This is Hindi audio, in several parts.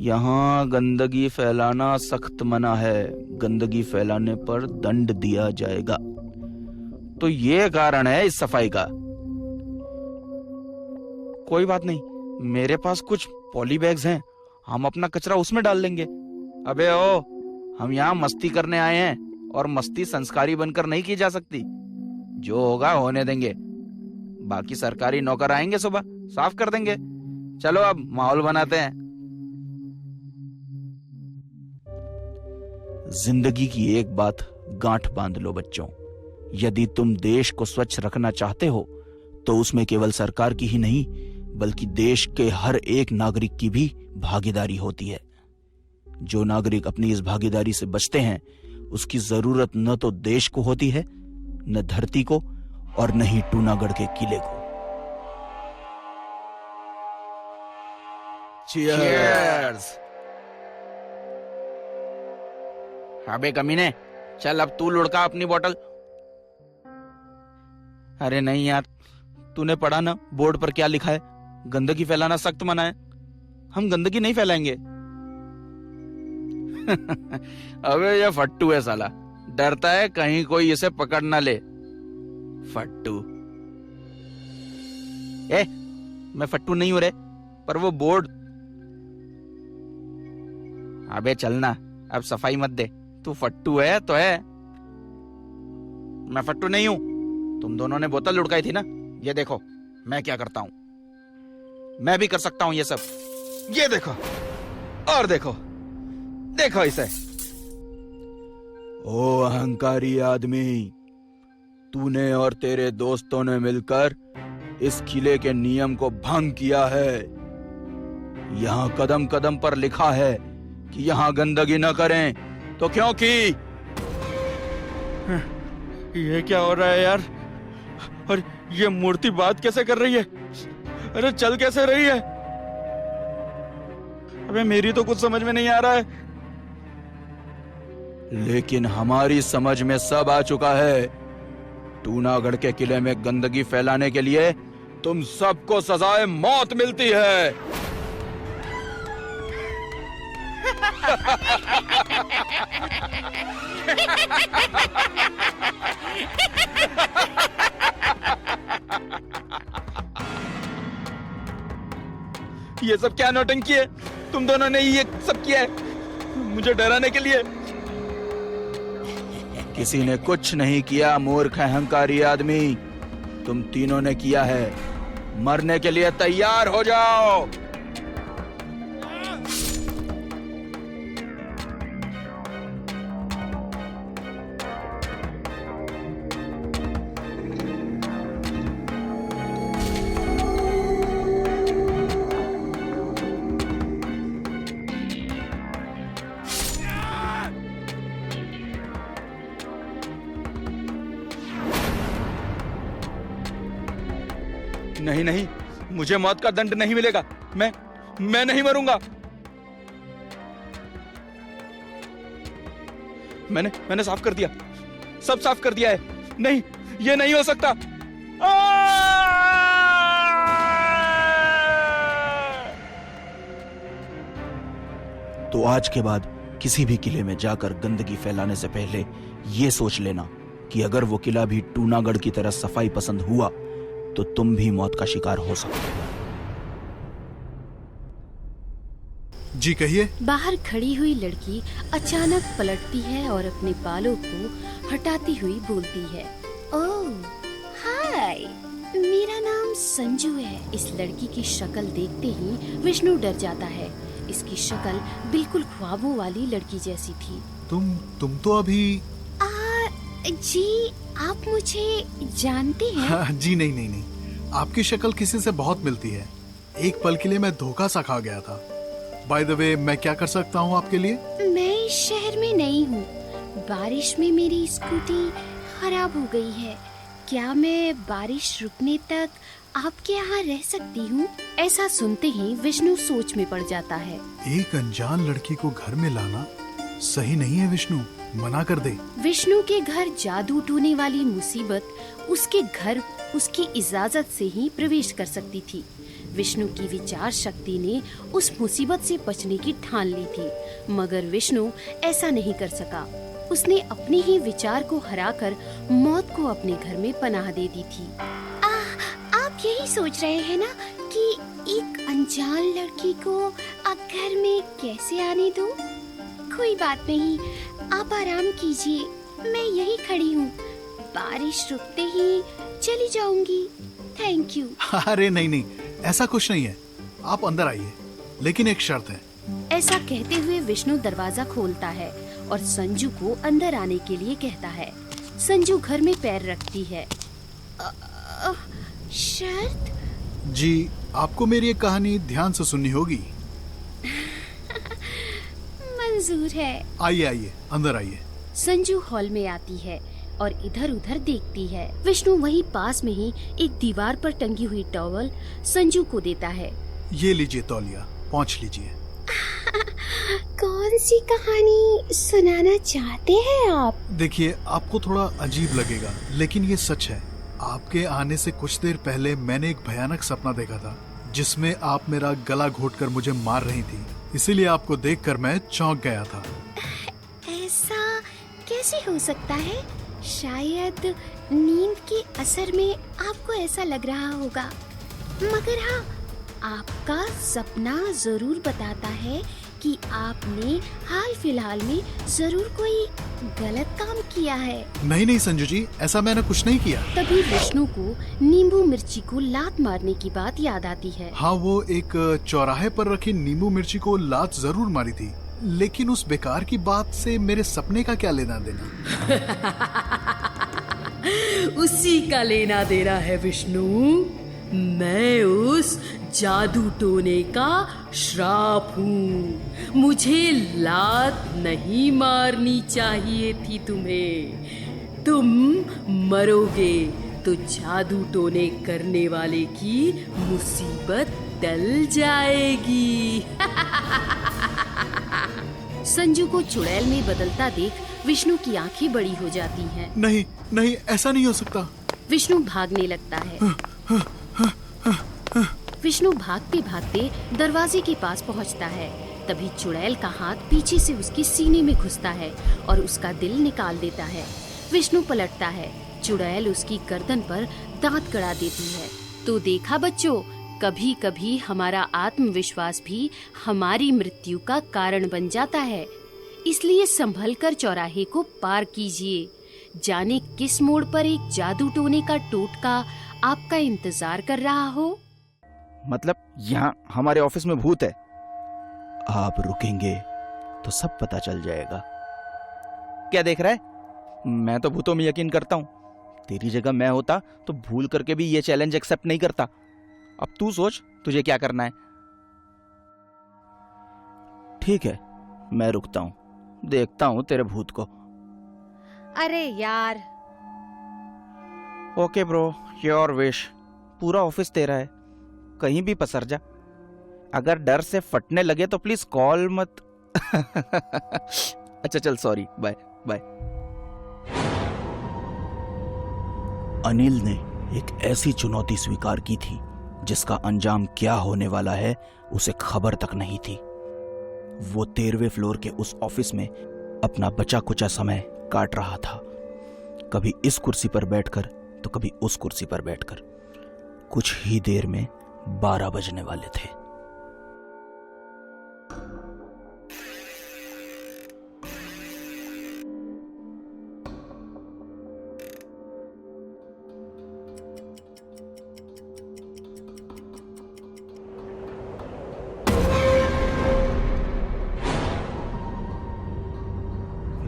यहाँ गंदगी फैलाना सख्त मना है, गंदगी फैलाने पर दंड दिया जाएगा। तो ये कारण है इस सफाई का। कोई बात नहीं, मेरे पास कुछ पॉली बैग्स हैं, हम अपना कचरा उसमें डाल लेंगे। अबे ओ, हम यहाँ मस्ती करने आए हैं और मस्ती संस्कारी बनकर नहीं की जा सकती। जो होगा होने देंगे, बाकी सरकारी नौकर आएंगे, सुबह साफ कर देंगे। चलो अब माहौल बनाते हैं। जिंदगी की एक बात गांठ बांध लो बच्चों, यदि तुम देश को स्वच्छ रखना चाहते हो तो उसमें केवल सरकार की ही नहीं बल्कि देश के हर एक नागरिक की भी भागीदारी होती है। जो नागरिक अपनी इस भागीदारी से बचते हैं उसकी जरूरत न तो देश को होती है, न धरती को, और न ही टूनागढ़ के किले को। चीयर्स। अबे कमीने, चल अब तू लुढ़का अपनी बोतल। अरे नहीं यार, तूने पढ़ा ना बोर्ड पर क्या लिखा है? गंदगी फैलाना सख्त मना है। हम गंदगी नहीं फैलाएंगे। अबे ये फट्टू है साला, डरता है कहीं कोई इसे पकड़ ना ले। फट्टू। मैं फट्टू नहीं हूं रे, पर वो बोर्ड। अबे चलना, अब सफाई मत दे। तू फट्टू है तो है, मैं फट्टू नहीं हूं। तुम दोनों ने बोतल लुढ़काई थी ना, ये देखो मैं क्या करता हूं। मैं भी कर सकता हूं ये सब। ये देखो, और देखो, देखो इसे। ओ अहंकारी आदमी, तूने और तेरे दोस्तों ने मिलकर इस किले के नियम को भंग किया है। यहां कदम कदम पर लिखा है कि यहां गंदगी न करें, तो क्यों की? ये क्या हो रहा है यार? और ये मूर्ति बात कैसे कर रही है? अरे चल कैसे रही है? अबे मेरी तो कुछ समझ में नहीं आ रहा है। लेकिन हमारी समझ में सब आ चुका है। टूनागढ़ के किले में गंदगी फैलाने के लिए तुम सबको सजाए मौत मिलती है। ये सब क्या नौटंकी है? तुम दोनों ने ये सब किया है मुझे डराने के लिए। किसी ने कुछ नहीं किया मूर्ख अहंकारी आदमी, तुम तीनों ने किया है। मरने के लिए तैयार हो जाओ। नहीं नहीं, मुझे मौत का दंड नहीं मिलेगा। मैं नहीं मरूंगा। मैंने साफ कर दिया, सब साफ कर दिया है। नहीं, ये नहीं हो सकता। तो आज के बाद किसी भी किले में जाकर गंदगी फैलाने से पहले ये सोच लेना कि अगर वो किला भी टूनागढ़ की तरह सफाई पसंद हुआ तो तुम भी मौत का शिकार हो सकते हो। जी कहिए। बाहर खड़ी हुई लड़की अचानक पलटती है और अपने बालों को हटाती हुई बोलती है, ओह हाय, मेरा नाम संजू है। इस लड़की की शक्ल देखते ही विष्णु डर जाता है। इसकी शक्ल बिल्कुल ख्वाबों वाली लड़की जैसी थी। तुम तो अभी जी आप मुझे जानते हैं? हाँ, जी नहीं, आपकी शक्ल किसी से बहुत मिलती है। एक पल के लिए मैं धोखा सा खा गया था। बाय द वे, मैं क्या कर सकता हूँ आपके लिए? मैं इस शहर में नई हूँ। बारिश में मेरी स्कूटी खराब हो गई है। क्या मैं बारिश रुकने तक आपके यहाँ रह सकती हूँ? ऐसा सुनते ही विष्णु सोच में पड़ जाता है। एक अनजान लड़की को घर में लाना सही नहीं है विष्णु, मना कर दे। विष्णु के घर जादू टूने वाली मुसीबत उसके घर उसकी इजाजत से ही प्रवेश कर सकती थी। विष्णु की विचार शक्ति ने उस मुसीबत से बचने की ठान ली थी, मगर विष्णु ऐसा नहीं कर सका। उसने अपने ही विचार को हराकर मौत को अपने घर में पनाह दे दी थी। आप यही सोच रहे हैं ना कि एक अनजान लड़की को घर में कैसे आने दूं? कोई बात नहीं, आप आराम कीजिए, मैं यही खड़ी हूँ। बारिश रुकते ही चली जाऊंगी। Thank you. अरे नहीं, ऐसा कुछ नहीं है, आप अंदर आइए, लेकिन एक शर्त है। ऐसा कहते हुए विष्णु दरवाजा खोलता है और संजू को अंदर आने के लिए कहता है। संजू घर में पैर रखती है। शर्त? जी, आपको मेरी एक कहानी ध्यान से सुननी होगी। मंजूर है। आइए, अंदर आइए। संजू हॉल में आती है और इधर उधर देखती है। विष्णु वहीं पास में ही एक दीवार पर टंगी हुई टॉवल संजू को देता है। ये लीजिए तौलिया, पोंछ लीजिए। कौन सी कहानी सुनाना चाहते हैं आप? देखिए, आपको थोड़ा अजीब लगेगा, लेकिन ये सच है। आपके आने से कुछ देर पहले मैंने एक भयानक सपना देखा था, जिसमें आप मेरा गला घोटकर मुझे मार रही थी। इसीलिए आपको देखकर मैं चौंक गया था। ऐसा कैसे हो सकता है? शायद नींद के असर में आपको ऐसा लग रहा होगा, मगर हाँ, आपका सपना जरूर बताता है कि आपने हाल फिलहाल में जरूर कोई गलत काम किया है। नहीं संजू जी, ऐसा मैंने कुछ नहीं किया। तभी विष्णु को नींबू मिर्ची को लात मारने की बात याद आती है। हाँ, वो एक चौराहे पर रखी नींबू मिर्ची को लात जरूर मारी थी, लेकिन उस बेकार की बात से मेरे सपने का क्या लेना देना? उसी का लेना देना है विष्णु। मैं उस जादू टोने का श्राप हूँ। मुझे लात नहीं मारनी चाहिए थी तुम्हें। तुम मरोगे तो जादू टोने करने वाले की मुसीबत टल जाएगी। संजू को चुड़ैल में बदलता देख विष्णु की आंखें बड़ी हो जाती हैं। नहीं, ऐसा नहीं हो सकता। विष्णु भागने लगता है। विष्णु भागते भागते दरवाजे के पास पहुंचता है। तभी चुड़ैल का हाथ पीछे से उसके सीने में घुसता है और उसका दिल निकाल देता है। विष्णु पलटता है। चुड़ैल उसकी गर्दन पर दांत गड़ा देती है। तो देखा बच्चों, कभी कभी हमारा आत्मविश्वास भी हमारी मृत्यु का कारण बन जाता है। इसलिए संभलकर चौराहे को पार कीजिए। जाने किस मोड़ पर एक जादू टोने का टोटका आपका इंतजार कर रहा हो। मतलब यहाँ हमारे ऑफिस में भूत है? आप रुकेंगे तो सब पता चल जाएगा। क्या देख रहा है? मैं तो भूतों में यकीन करता हूँ। तेरी जगह मैं होता तो भूल करके भी ये चैलेंज एक्सेप्ट नहीं करता। अब तू सोच तुझे क्या करना है। ठीक है, मैं रुकता हूँ, देखता हूँ तेरे भूत को। अरे यार। Okay bro, your wish. पूरा ऑफिस तेरा है, कहीं भी पसर जा। अगर डर से फटने लगे तो प्लीज कॉल मत। अच्छा चल, सॉरी, बाय बाय। अनिल ने एक ऐसी चुनौती स्वीकार की थी जिसका अंजाम क्या होने वाला है उसे खबर तक नहीं थी। वो 13वें फ्लोर के उस ऑफिस में अपना बचा कुचा समय काट रहा था, कभी इस कुर्सी पर बैठकर तो कभी उस कुर्सी पर बैठकर। कुछ ही देर में 12 बजने वाले थे।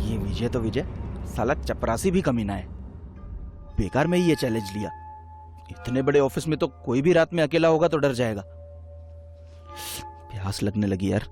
ये विजय तो विजय, साला चपरासी भी कमीना है। बेकार में ही ये चैलेंज लिया। इतने बड़े ऑफिस में तो कोई भी रात में अकेला होगा तो डर जाएगा। प्यास लगने लगी यार।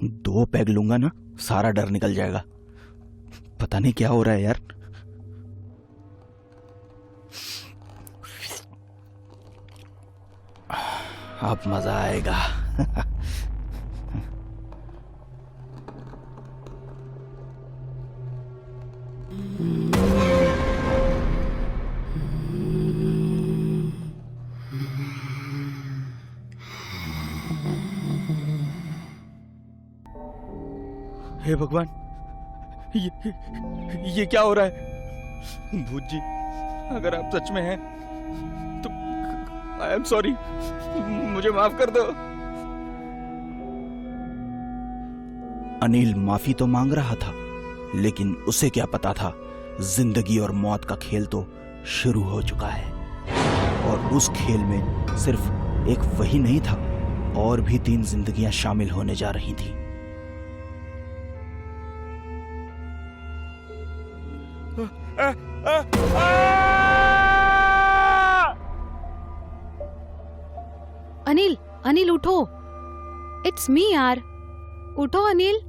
दो पैग लूंगा ना, सारा डर निकल जाएगा। पता नहीं क्या हो रहा है यार। अब मजा आएगा। हे भगवान, ये क्या हो रहा है? भूत जी, अगर आप सच में हैं तो आई एम सॉरी, मुझे माफ कर दो। अनिल माफी तो मांग रहा था, लेकिन उसे क्या पता था जिंदगी और मौत का खेल तो शुरू हो चुका है। और उस खेल में सिर्फ एक वही नहीं था, और भी 3 जिंदगियां शामिल होने जा रही थी। अनिल, अनिल उठो। इट्स मी यार, उठो अनिल।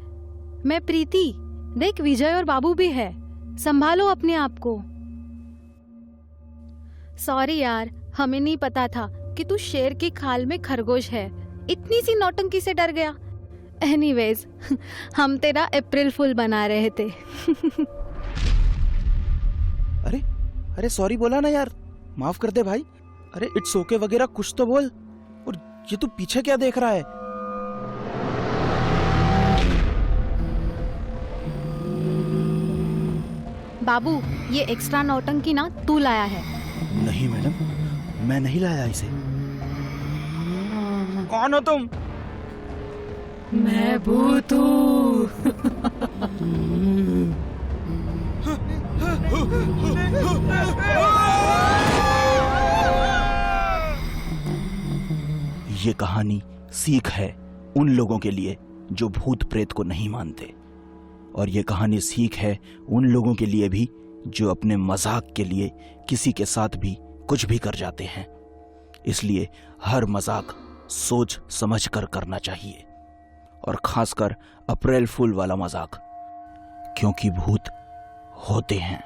मैं प्रीति। देख, विजय और बाबू भी है। संभालो अपने आप को। सॉरी यार, हमें नहीं पता था कि तू शेर की खाल में खरगोश है। इतनी सी नौटंकी से डर गया। एनीवेज, हम तेरा अप्रैल फूल बना रहे थे। अरे सॉरी बोला ना यार, माफ कर दे भाई। अरे इट्स ओके वगैरह कुछ तो बोल। और ये तू पीछे क्या देख रहा है? बाबू, ये एक्स्ट्रा नौटंकी ना तू लाया है। नहीं मैडम, मैं नहीं लाया इसे। कौन हो तुम? मैं भूत हूँ। ये कहानी सीख है उन लोगों के लिए जो भूत प्रेत को नहीं मानते, और ये कहानी सीख है उन लोगों के लिए भी जो अपने मजाक के लिए किसी के साथ भी कुछ भी कर जाते हैं। इसलिए हर मजाक सोच समझ कर करना चाहिए, और खासकर अप्रैल फूल वाला मजाक, क्योंकि भूत होते हैं।